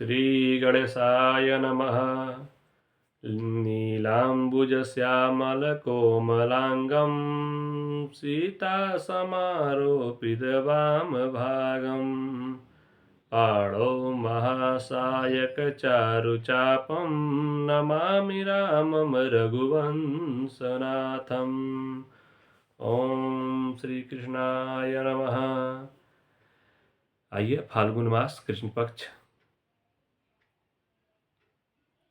श्रीगणेशाय नमः। नीलाम्बुजश्यामलकोमलाङ्गं सीतासमारोपितवामभागं पाणौ महासायकचारुचापं नमामि रामं रघुवंशनाथम्। ओम श्री कृष्णाय नमः। आइए फाल्गुन मास कृष्ण पक्ष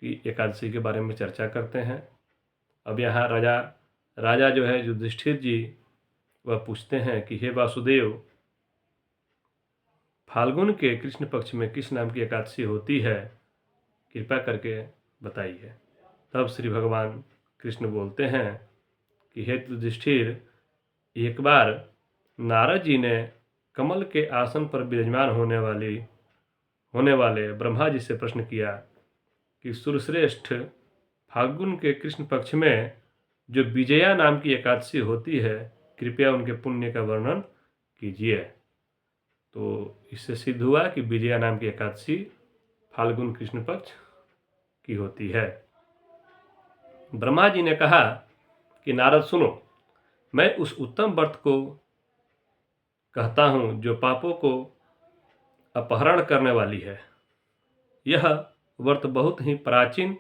की एकादशी के बारे में चर्चा करते हैं। अब यहाँ राजा जो है युधिष्ठिर जी वह पूछते हैं कि हे वासुदेव, फाल्गुन के कृष्ण पक्ष में किस नाम की एकादशी होती है, कृपा करके बताइए। तब श्री भगवान कृष्ण बोलते हैं कि हे युधिष्ठिर, एक बार नारद जी ने कमल के आसन पर विराजमान होने वाले ब्रह्मा जी से प्रश्न किया कि सुरश्रेष्ठ, फाल्गुन के कृष्ण पक्ष में जो विजया नाम की एकादशी होती है, कृपया उनके पुण्य का वर्णन कीजिए। तो इससे सिद्ध हुआ कि विजया नाम की एकादशी फाल्गुन कृष्ण पक्ष की होती है। ब्रह्मा जी ने कहा कि नारद सुनो, मैं उस उत्तम व्रत को कहता हूँ जो पापों को अपहरण करने वाली है। यह व्रत बहुत ही प्राचीन,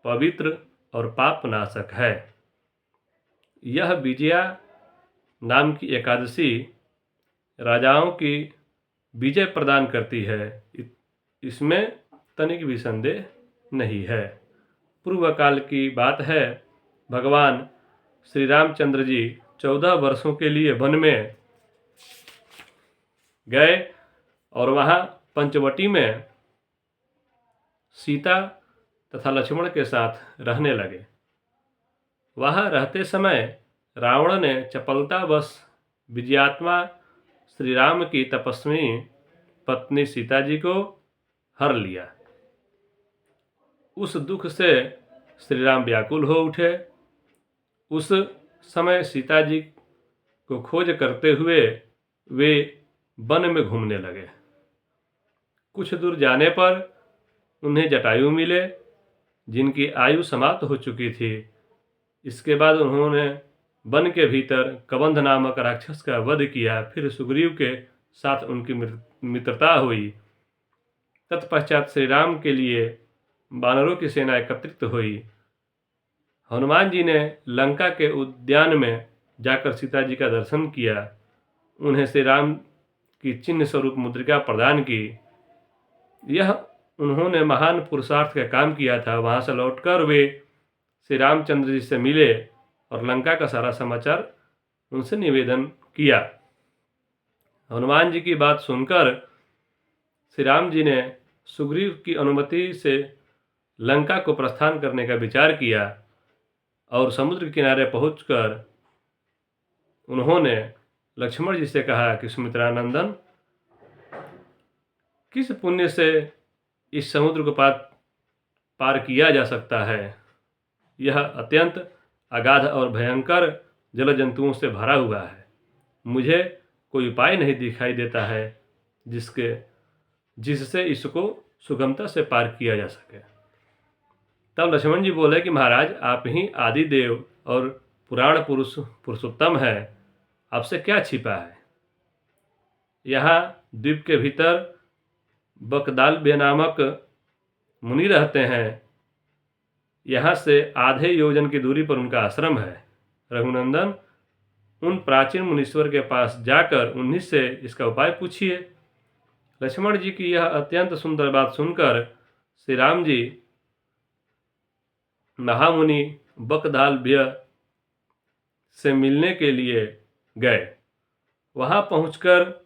पवित्र और पाप नाशक है। यह विजया नाम की एकादशी राजाओं की विजय प्रदान करती है, इसमें तनिक भी संदेह नहीं है। पूर्व काल की बात है, भगवान श्री रामचंद्र जी 14 वर्षों के लिए वन में गए और वहाँ पंचवटी में सीता तथा लक्ष्मण के साथ रहने लगे। वहाँ रहते समय रावण ने चपलतावश विजयात्मा श्री राम की तपस्वी पत्नी सीता जी को हर लिया। उस दुख से श्री राम व्याकुल हो उठे। उस समय सीता जी को खोज करते हुए वे वन में घूमने लगे। कुछ दूर जाने पर उन्हें जटायु मिले, जिनकी आयु समाप्त हो चुकी थी। इसके बाद उन्होंने वन के भीतर कबंध नामक राक्षस का वध किया। फिर सुग्रीव के साथ उनकी मित्रता हुई। तत्पश्चात श्री राम के लिए वानरों की सेना एकत्रित हुई। हनुमान जी ने लंका के उद्यान में जाकर सीता जी का दर्शन किया। उन्हें श्री राम की चिन्ह स्वरूप मुद्रिका प्रदान की। यह उन्होंने महान पुरुषार्थ का काम किया था। वहाँ से लौटकर वे श्री रामचंद्र जी से मिले और लंका का सारा समाचार उनसे निवेदन किया। हनुमान जी की बात सुनकर श्री राम जी ने सुग्रीव की अनुमति से लंका को प्रस्थान करने का विचार किया और समुद्र किनारे पहुंचकर उन्होंने लक्ष्मण जी से कहा कि सुमित्रानंदन, किस पुण्य से इस समुद्र को पार किया जा सकता है। यह अत्यंत अगाध और भयंकर जल जंतुओं से भरा हुआ है। मुझे कोई उपाय नहीं दिखाई देता है जिससे इसको सुगमता से पार किया जा सके। तब लक्ष्मण जी बोले कि महाराज, आप ही आदि देव और पुराण पुरुषोत्तम है, आपसे क्या छिपा है। यहाँ द्वीप के भीतर बकदाल्य नामक मुनि रहते हैं। यहाँ से आधे योजन की दूरी पर उनका आश्रम है। रघुनंदन, उन प्राचीन मुनीश्वर के पास जाकर उन्हीं से इसका उपाय पूछिए। लक्ष्मण जी की यह अत्यंत सुंदर बात सुनकर श्री राम जी महामुनि बकदाल्य से मिलने के लिए गए। वहां पहुंचकर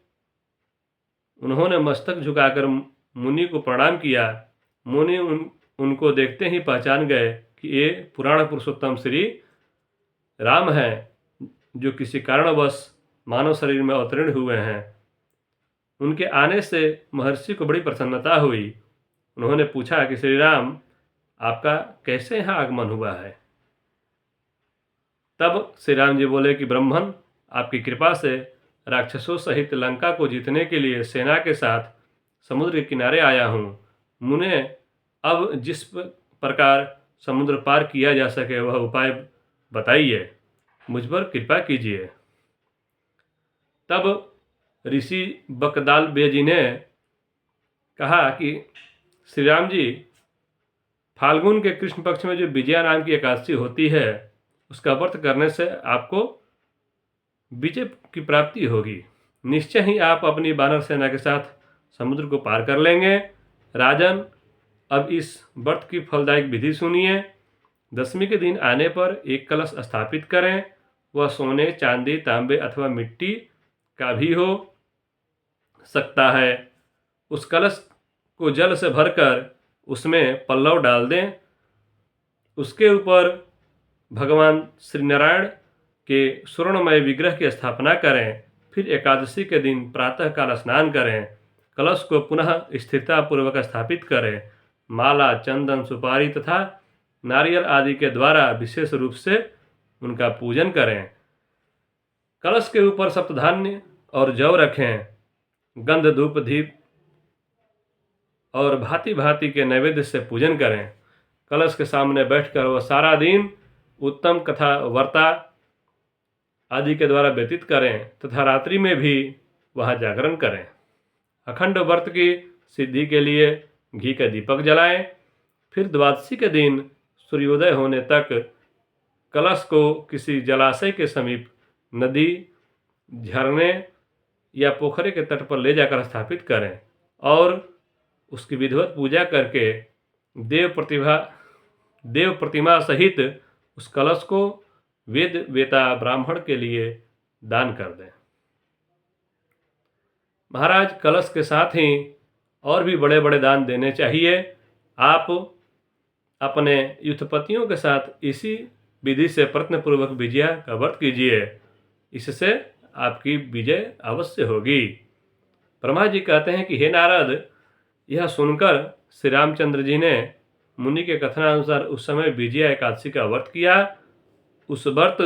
उन्होंने मस्तक झुकाकर मुनि को प्रणाम किया। मुनि उनको देखते ही पहचान गए कि ये पुराण पुरुषोत्तम श्री राम हैं, जो किसी कारणवश मानव शरीर में अवतरण हुए हैं। उनके आने से महर्षि को बड़ी प्रसन्नता हुई। उन्होंने पूछा कि श्री राम, आपका कैसे यहाँ आगमन हुआ है। तब श्री राम जी बोले कि ब्रह्मन, आपकी कृपा से राक्षसों सहित लंका को जीतने के लिए सेना के साथ समुद्र के किनारे आया हूँ। मुने, अब जिस प्रकार समुद्र पार किया जा सके वह उपाय बताइए, मुझ पर कृपा कीजिए। तब ऋषि बकदाल बेजी ने कहा कि श्री राम जी, फाल्गुन के कृष्ण पक्ष में जो विजया नाम की एकादशी होती है उसका व्रत करने से आपको विजय की प्राप्ति होगी। निश्चय ही आप अपनी वानर सेना के साथ समुद्र को पार कर लेंगे। राजन, अब इस व्रत की फलदायक विधि सुनिए। दशमी के दिन आने पर एक कलश स्थापित करें। वह सोने, चांदी, तांबे अथवा मिट्टी का भी हो सकता है। उस कलश को जल से भरकर उसमें पल्लव डाल दें। उसके ऊपर भगवान श्री नारायण के स्वर्णमय विग्रह की स्थापना करें। फिर एकादशी के दिन प्रातःकाल स्नान करें। कलश को पुनः स्थिरतापूर्वक स्थापित करें। माला, चंदन, सुपारी तथा नारियल आदि के द्वारा विशेष रूप से उनका पूजन करें। कलश के ऊपर सप्तधान्य और जौ रखें। गंध, धूप, दीप और भांति भांति के नैवेद्य से पूजन करें। कलश के सामने बैठकर वह सारा दिन उत्तम कथा वार्ता आदि के द्वारा व्यतीत करें तथा रात्रि में भी वहाँ जागरण करें। अखंड व्रत की सिद्धि के लिए घी का दीपक जलाएं। फिर द्वादशी के दिन सूर्योदय होने तक कलश को किसी जलाशय के समीप, नदी, झरने या पोखरे के तट पर ले जाकर स्थापित करें और उसकी विधिवत पूजा करके देव प्रतिमा सहित उस कलश को वेद वेता ब्राह्मण के लिए दान कर दें। महाराज, कलश के साथ ही और भी बड़े बड़े दान देने चाहिए। आप अपने युद्धपतियों के साथ इसी विधि से प्रयत्नपूर्वक विजय का व्रत कीजिए। इससे आपकी विजय अवश्य होगी। ब्रह्मा जी कहते हैं कि हे नारद, यह सुनकर श्री रामचंद्र जी ने मुनि के कथनानुसार उस समय विजया एकादशी का व्रत किया। उस व्रत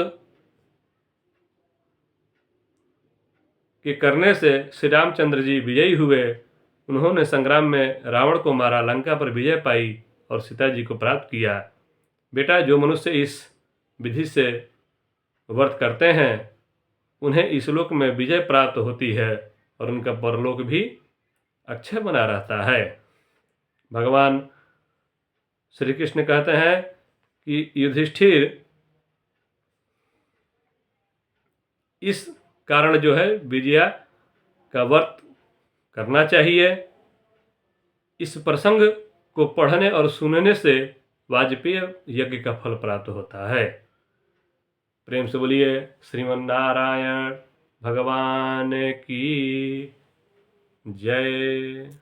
के करने से श्री रामचंद्र जी विजयी हुए। उन्होंने संग्राम में रावण को मारा, लंका पर विजय पाई और सीता जी को प्राप्त किया। बेटा, जो मनुष्य इस विधि से व्रत करते हैं उन्हें इस लोक में विजय प्राप्त होती है और उनका परलोक भी अक्षय बना रहता है। भगवान श्री कृष्ण कहते हैं कि युधिष्ठिर, इस कारण जो है विजया का व्रत करना चाहिए। इस प्रसंग को पढ़ने और सुनने से वाजपेय यज्ञ का फल प्राप्त होता है। प्रेम से बोलिए श्रीमन नारायण भगवान की जय।